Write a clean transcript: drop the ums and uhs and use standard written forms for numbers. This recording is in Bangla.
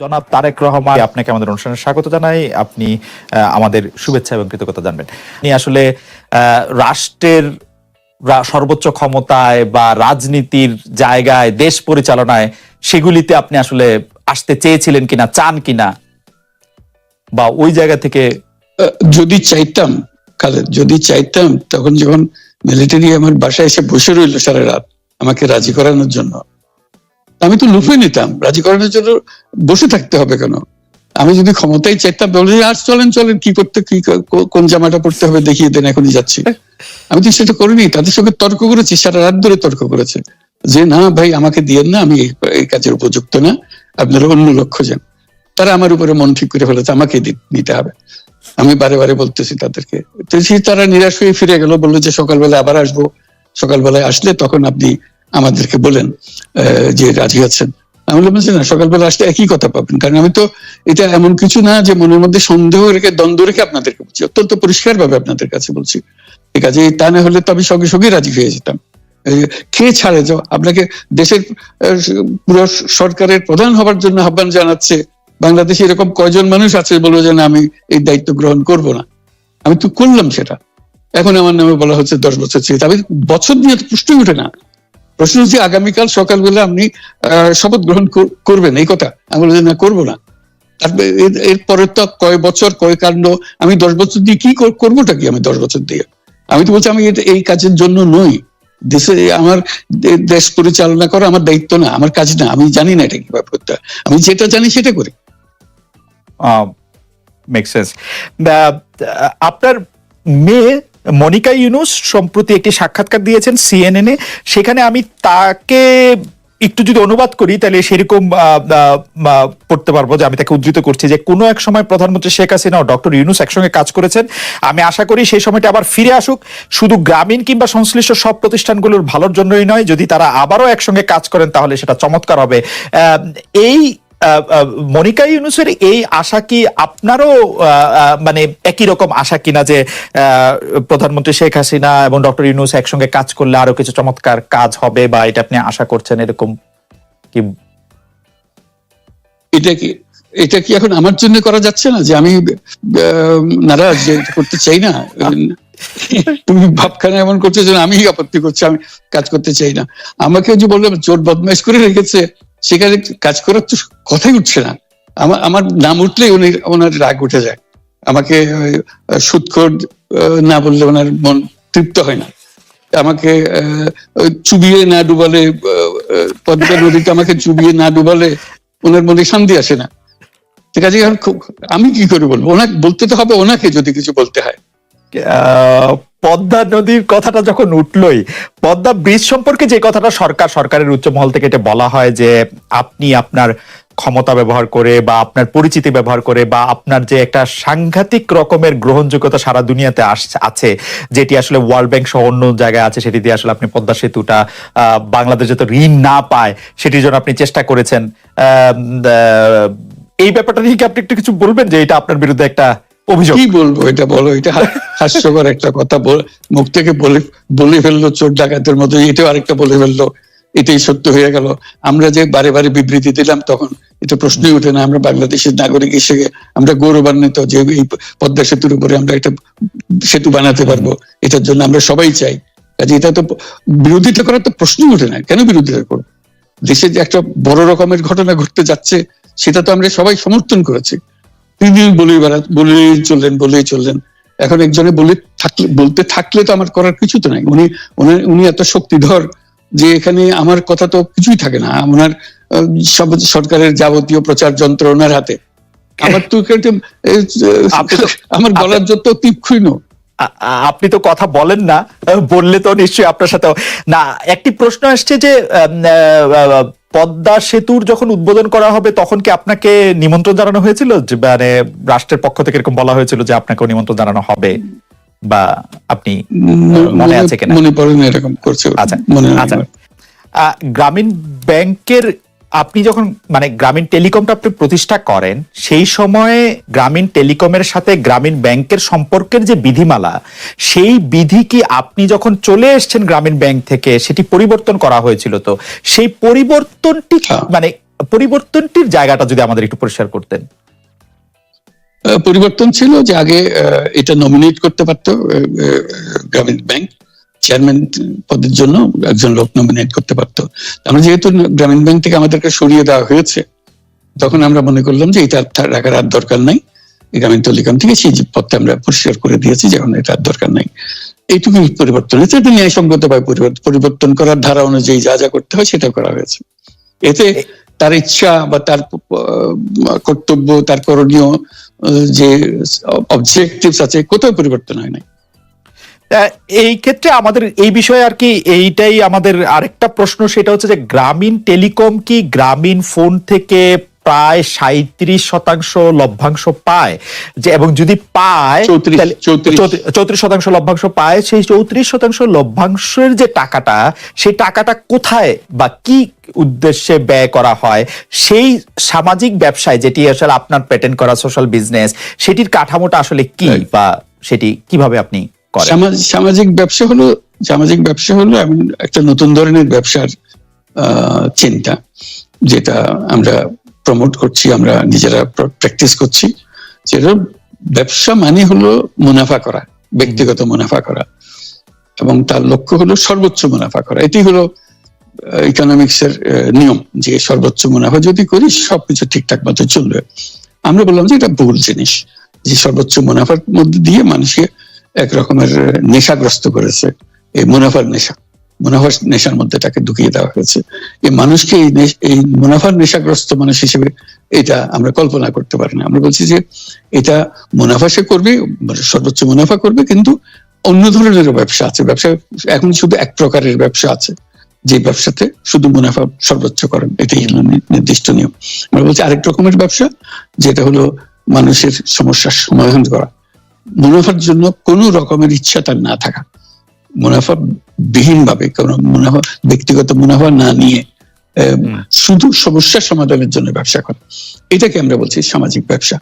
জনাব তারেক রহমান, আপনাকে আমাদের অনুষ্ঠানে স্বাগত জানাই। আপনি আমাদের শুভেচ্ছা এবং কৃতজ্ঞতা জানবেন। আপনি আসলে রাষ্ট্রের সর্বোচ্চ ক্ষমতায় বা রাজনীতির জায়গায়, দেশ পরিচালনায়, সেগুলিতে আপনি আসলে আসতে চেয়েছিলেন কিনা, চান কিনা, বা ওই জায়গা থেকে? যদি চাইতাম খালেদ, যদি চাইতাম, তখন যখন মিলিটারি আমার বাসায় এসে বসে রইল সারা রাত আমাকে রাজি করানোর জন্য, আমি তো লুফে নিতাম। রাজি করানোর জন্য বসে থাকতে হবে কেন? আমি যদি ক্ষমতায় চাইতাম, বলে আর চলেন চলেন, কি করতে, কি কোন জামাটা পড়তে হবে দেখিয়ে দেন, এখনই যাচ্ছি। আমি তো সেটা করিনি। তাদের সঙ্গে তর্ক করেছি, সারা রাত ধরে তর্ক করেছে যে না ভাই, আমাকে দিয়েন না, আমি এই কাজের উপযুক্ত না, আপনারা অন্য লক্ষ্য যান। তারা আমার উপরে মন ঠিক করে ফেলেছে, আমাকে নিতে হবে। আমি বারে বারে বলতেছি তাদেরকে, তারা নিরাশ হয়ে ফিরে গেল, বললো যে সকালবেলা আবার আসবো, সকালবেলায় আসলে তখন আপনি আমাদেরকে বলেন যে রাজি আছেন। আমি বললাম যে না, সকালবেলা আসলে একই কথা পাবেন, কারণ আমি তো এটা এমন কিছু না যে মনের মধ্যে সন্দেহ রেখে, দ্বন্দ্ব রেখে আপনাদেরকে বলছি, অত্যন্ত পরিষ্কার ভাবে আপনাদের কাছে বলছি। ঠিক আছে, তা না হলে তো আমি সঙ্গে সঙ্গে রাজি হয়ে যেতাম। কে ছাড়ে যাও আপনাকে দেশের পুরো সরকারের প্রধান হবার জন্য আহ্বান জানাচ্ছে, বাংলাদেশে এরকম কয়জন মানুষ আছে বলবো যে না, আমি এই দায়িত্ব গ্রহণ করব না। আমি তো করলাম সেটা। এখন আমার নামে বলা হচ্ছে 10 বছর চেয়ে। আমি বছর নিয়ে প্রশ্নই উঠে না। প্রশ্ন হচ্ছে আগামীকাল সকালবেলা আপনি শপথ গ্রহণ করবেন, এই কথা। আমি বললাম যে না, করবো না। তারপরে এরপরে তো কয় বছর, কয় কাণ্ড। আমি 10 বছর দিয়ে কি করবোটা কি? আমি 10 বছর দিয়ে, আমি তো বলছি আমি এই কাজের জন্য নই। দেশে আমার দেশ পরিচালনা করা আমার দায়িত্ব না, আমার কাজ না। আমি জানি না এটা কিভাবে করতে হয়। আমি যেটা জানি সেটা করি। Make sense. আপনার মেয়ে মনিকা ইউনুস সম্প্রতি একটি সাক্ষাৎকার দিয়েছেন CNN এ। সেখানে আমি তাকে একটু যদি অনুবাদ করি তাহলে সেরকম পড়তে পারবো, যে আমি তাকে উদ্ধৃত করছি যে কোনো এক সময় প্রধানমন্ত্রী শেখ হাসিনা ও ডক্টর ইউনুস একসঙ্গে কাজ করেছেন। আমি আশা করি সেই সময়টা আবার ফিরে আসুক, শুধু গ্রামীণ কিংবা সংশ্লিষ্ট সব প্রতিষ্ঠানগুলোর ভালোর জন্যই নয়। যদি তারা আবারও একসঙ্গে কাজ করেন তাহলে সেটা চমৎকার হবে। এই মনিকা ইউনুসের এই আশা কি আপনারও মানে একই রকম আশা কিনা, যে প্রধানমন্ত্রী শেখ হাসিনা এবং ডক্টর ইউনুস একসঙ্গে কাজ করলে আরো কিছু চমৎকার কাজ হবে, বা এটা আপনি আশা করছেন এরকম কি? এটা কি এখন আমার জন্য করা যাচ্ছে না যে আমি নারাজ, যে করতে চাই না? তুমি ভাবখানা এমন করছো যে আমি আপত্তি করছি, আমি কাজ করতে চাই না। আমাকে যে বললাম চোর বদমাইশ করে রেখেছে, সেখানে কাজ করার তো কথাই উঠছে না। আমার নাম উঠলেই ওনার রাগ উঠে যায়। আমাকে সুদখোর না বললে ওনার মন তৃপ্ত হয় না। আমাকে চুবিয়ে না ডুবালে, পদ্মা নদীতে আমাকে চুবিয়ে না ডুবালে ওনার মনে শান্তি আসে না। ঠিক আছে, আমি কি করে বলবো? ওনাকে বলতে তো হবে, ওনাকে যদি কিছু বলতে হয়। পদ্মা নদীর কথাটা যখন উঠলই, পদ্মা ব্রিজ সম্পর্কে যে কথাটা সরকারের উচ্চ মহল থেকে এটা বলা হয় যে আপনি আপনার ক্ষমতা ব্যবহার করে বা আপনার পরিচিতি ব্যবহার করে বা আপনার যে একটা সাংঘাতিক রকমের গ্রহণযোগ্যতা সারা দুনিয়াতে আছে, যেটি আসলে ওয়ার্ল্ড ব্যাংক সহ অন্য জায়গায় আছে, সেটি দিয়ে আসলে আপনি পদ্মা সেতুটা বাংলাদেশ যাতে ঋণ না পায় সেটির জন্য আপনি চেষ্টা করেছেন। এই ব্যাপারটা নিয়ে কি আপনি একটু কিছু বলবেন, যে এটা আপনার বিরুদ্ধে একটা অভিযোগ? কি বলবো, এটা বলো, এটা হাস্যকর একটা কথা মুখ থেকে বলে ফেললো চোর ডাকাতের মতো, এটাও আরেকটা বলে ফেললো, এটাই সত্য হয়ে গেল। আমরা যে বারে বারে বিবৃতি দিলাম তখন এটা প্রশ্নই ওঠে না। আমরা বাংলাদেশের নাগরিক হিসেবে আমরা গৌরবান্বিত যে এই পদ্মা সেতুর উপরে আমরা একটা সেতু বানাতে পারবো, এটার জন্য আমরা সবাই চাই। কাজে এটা তো বিরোধিতা করার তো প্রশ্নই ওঠে না। কেন বিরোধিতা করবো? দেশে যে একটা বড় রকমের ঘটনা ঘটতে যাচ্ছে, সেটা তো আমরা সবাই সমর্থন করেছি। তিনি বলেই চললেন। এখন একজনে বলতে থাকলে তো আমার করার কিছু তো নাই। উনি এত শক্তিধর যে এখানে আমার কথা তো কিছুই থাকে না। ওনার সব সরকারের যাবতীয় প্রচার যন্ত্র ওনার হাতে। আমার তো আমার গলার যত তীক্ষ্ণ। আপনি তো কথা বলেন না, বললে তো নিশ্চয়ই আপনার সাথে না। একটি প্রশ্ন আসছে যে পদ্মা সেতুর যখন উদ্বোধন করা হবে তখন কি আপনাকে নিমন্ত্রণ জানানো হয়েছিল, যে মানে রাষ্ট্রের পক্ষ থেকে এরকম বলা হয়েছিল যে আপনাকেও নিমন্ত্রণ জানানো হবে, বা আপনি মনে আছে কিনা? মনে পড়ে না এরকম করছে। আচ্ছা, গ্রামীণ ব্যাংকের আপনি যখন মানে গ্রামীণ টেলিকমটা আপনি প্রতিষ্ঠা করেন, সেই সময়ে গ্রামীণ টেলিকমের সাথে গ্রামীণ ব্যাংকের সম্পর্কের যে বিধিমালা, সেই বিধি কি আপনি যখন চলে এসেছেন গ্রামীণ ব্যাংক থেকে সেটি পরিবর্তন করা হয়েছিল? তো সেই পরিবর্তনটি মানে পরিবর্তনটির জায়গাটা যদি আমাদের একটু পরিষ্কার করতেন। পরিবর্তন ছিল যে আগে এটা নমিনেট করতে পারতো গ্রামীণ ব্যাংক চেয়ারম্যান পদের জন্য একজন লোক নমিনেট করতে পারতো। আমরা যেহেতু গ্রামীণ ব্যাংক থেকে আমাদেরকে সরিয়ে দেওয়া হয়েছে, তখন আমরা মনে করলাম যে এটা রাখার আর দরকার নাই, গ্রামীণ টেলিকম থেকে সেই পদটা আমরা পরিষ্কার করে দিয়েছি, যখন এটা আর দরকার নাই। এইটুকুই পরিবর্তন হয়েছে। এটা ন্যায়সঙ্গত ভাবে পরিবর্তন করার ধারা অনুযায়ী যা যা করতে হয় সেটা করা হয়েছে। এতে তার ইচ্ছা বা তার কর্তব্য, তার করণীয় যে অবজেক্টিভস আছে, কোথাও পরিবর্তন হয় নাই। এই ক্ষেত্রে আমাদের এই বিষয়ে আর কি এইটাই আমাদের আরেকটা প্রশ্ন, সেটা হচ্ছে যে গ্রামীণ টেলিকম কি গ্রামীণ ফোন থেকে প্রায় 37% লভ্যাংশ পায়, যে এবং যদি পায় 34% লভ্যাংশ পায়, সেই 34% লভ্যাংশের যে টাকাটা, সেই টাকাটা কোথায় বা কি উদ্দেশ্যে ব্যয় করা হয়, সেই সামাজিক ব্যবসায় যেটি আসলে আপনার পেটেন্ট করা সোশ্যাল বিজনেস, সেটির কাঠামোটা আসলে কি বা সেটি কিভাবে আপনি করেন? সামাজিক ব্যবসা হলো এমন একটা নতুন ধরনের ব্যবসার চিন্তা, যেটা আমরা প্রমোট করছি, আমরা নিজেরা প্র্যাকটিস করছি। যেটা ব্যবসা মানে হলো মুনাফা করা, ব্যক্তিগত মুনাফা করা, এবং তার লক্ষ্য হলো সর্বোচ্চ মুনাফা করা। এটি হলো ইকোনমিক্স এর নিয়ম, যে সর্বোচ্চ মুনাফা যদি করি সবকিছু ঠিকঠাক মতো চলবে। আমরা বললাম যে এটা ভুল জিনিস, যে সর্বোচ্চ মুনাফার মধ্যে দিয়ে মানুষকে এক রকমের নেশাগ্রস্ত করেছে। এই মুনাফার নেশার মধ্যে তাকে ঢুকিয়ে দেওয়া হয়েছে। এই মানুষকে এই মুনাফার নেশাগ্রস্ত মানুষ হিসেবে এটা আমরা কল্পনা করতে পারি না। আমরা বলছি যে এটা মুনাফা সে করবে, সর্বোচ্চ মুনাফা করবে, কিন্তু অন্য ধরনের ব্যবসা আছে। ব্যবসা এখন শুধু এক প্রকারের ব্যবসা আছে, যে ব্যবসাতে শুধু মুনাফা সর্বোচ্চ করেন, এটাই নির্দিষ্ট নিয়ম। আমরা বলছি আরেক রকমের ব্যবসা, যেটা হলো মানুষের সমস্যার সমাধান করা, মুনাফার জন্য কোনো রকমের ইচ্ছা তার না থাকা, মুনাফা বিহীন ভাবে, কারণ মুনাফা ব্যক্তিগত মুনাফা না নিয়ে শুধু সমস্যা সমাধানের জন্য ব্যবসা করা, এটাকে আমরা বলছি সামাজিক ব্যবসা।